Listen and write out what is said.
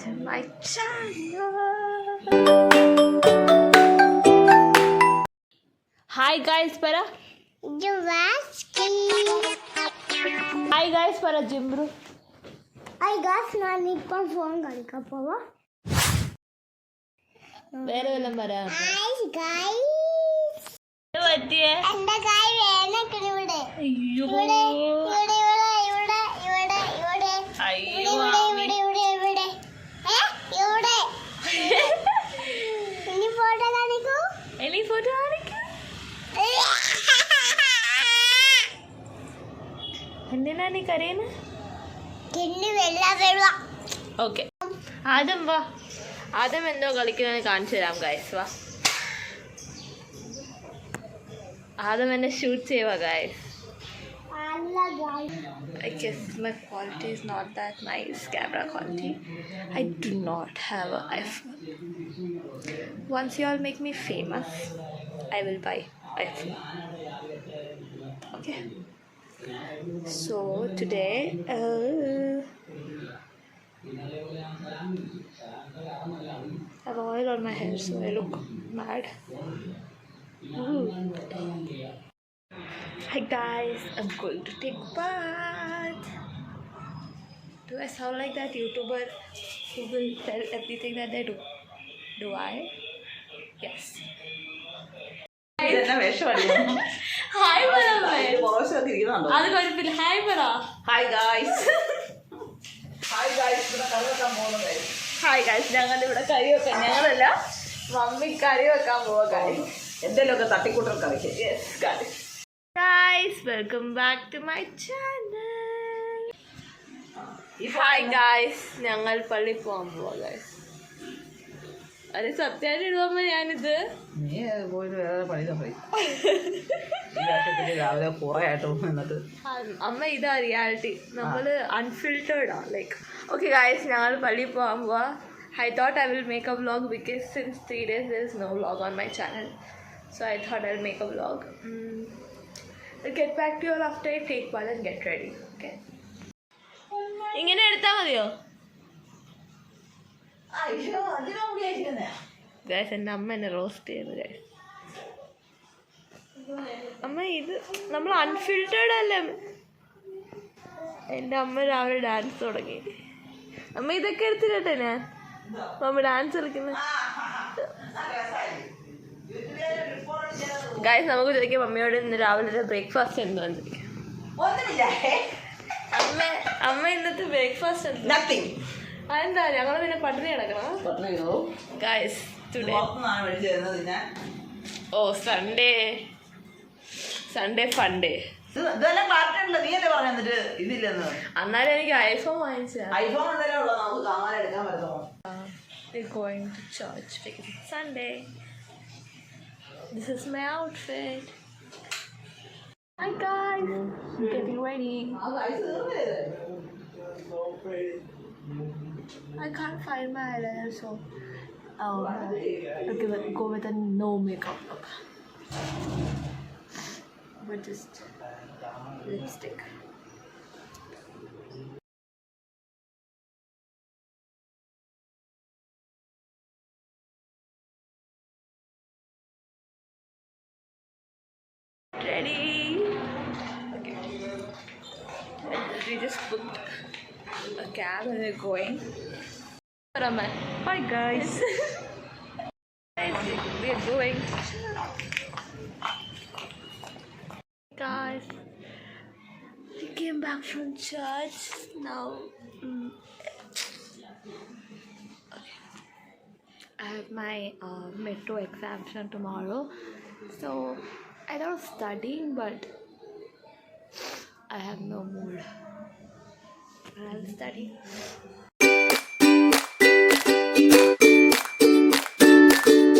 to my channel. Hi guys, para. Hi guys, para Jimbru. Hi guys, ನಾನು ಇಪ್ಪ phone ಕಳಿಕಪ್ಪವ. വേറെ വല്ലതും പറ. Hi guys. പറ്റിയേ? എൻ്റെ കൈ വേദനക്കിടെ ഇവിടെ. അയ്യോ. ഇവിടെ. അയ്യോ. ഇവിടെ. ഇവിടെ. ഇനി ഫോട്ടോ കാണിക്കൂ. എലി ഫോട്ടോ കാണിക്കൂ. എന്തിനാ നീ കരയുന്നത്? കിണ്ണി വെള്ള. ഓക്കെ, ആദ്യം വാ. ആദ്യം എന്തോ കളിക്കുന്നത് കാണിച്ചു തരാം ഗൈസ്. വാ, ആദ്യം എന്നെ ഷൂട്ട് ചെയ്യുക guys. I guess my quality is not that nice, camera quality. I do not have an iPhone. Once you all make me famous, I will buy iPhone. Okay. So today, I have oil on my hair, so I look mad. Ooh. Hi guys, I'm going to take bath. Do I sound like that YouTuber who will tell everything that they do? Do I? Yes. Hi പറ. അത് കുഴപ്പമില്ല. Hi പറ. Hi guys. Hi guys, ഞങ്ങൾ ഇവിടെ കറി വെക്കാൻ, ഞങ്ങളല്ല mummy കറി വെക്കാൻ പോവാ ഗൈസ്. എന്തെങ്കിലുമൊക്കെ തട്ടിക്കൂട്ടൽ കളിക്കും. Yes guys. Guys, welcome back to my channel. Hi guys, ഞങ്ങൾ പള്ളി പോകാൻ പോവാ ഗൈസ്. അത് സത്യമായിട്ട് ഇടുമ്പോ ഞാനിത് നീ പോയിട്ട് വേറെ പണി രാവിലെ കുറെ ആയിട്ട് എന്നിട്ട് അമ്മ ഇതാ റിയാലിറ്റി. നമ്മള് അൺഫിൽറ്റേർഡാ. ലൈക്ക് ഓക്കെ ഗൈസ്, ഞങ്ങൾ പള്ളി പോകാൻ പോവാ. I thought I will make a vlog because since 3 days there is no vlog on my channel, so I thought I'll make a vlog. I'll get back to you all after I take bath and get ready. Okay, ഇങ്ങനെ എടുത്താൽ മതിയോ guys? എൻ്റെ അമ്മ എന്നെ roast ചെയ്യുന്നു guys. അമ്മ ഇത് നമ്മൾ അൺഫിൽറ്റേർഡ് അല്ലേ? എൻ്റെ അമ്മ രാവിലെ ഡാൻസ് തുടങ്ങി. അമ്മ ഇതൊക്കെ എടുത്തിട്ടെ ഞാൻ മമ്മ ഡാൻസ് കളിക്കുന്നത്. ഗൈസ്, നമുക്ക് ചോദിക്കാം മമ്മിയോട് ഇന്ന് രാവിലെ ബ്രേക്ക്ഫാസ്റ്റ് എന്താന്ന് ചോദിക്കാം. അമ്മ ഇന്നത്തെ ബ്രേക്ക്ഫാസ്റ്റ് എന്താ? അതെന്താ ഞങ്ങൾ പിന്നെ പട്ടിണി കിടക്കണം ഗൈസ് ടുഡേ. ഓ സൺഡേ ഫണ്ടേ. അന്നാലും എനിക്ക് iPhone വാങ്ങിച്ചാ. We're going to church because it's Sunday. This is my outfit. Hi guys, I'm getting ready. I can't find my eyeliner, so I'll go with a no makeup look. But just lipstick. Ready? Okay. We just booked a cab and we're going. Hi guys. We're going. Guys, we came back from church now. Okay. I have my metro exam tomorrow, so I thought of studying, but I have no mood. I'll study.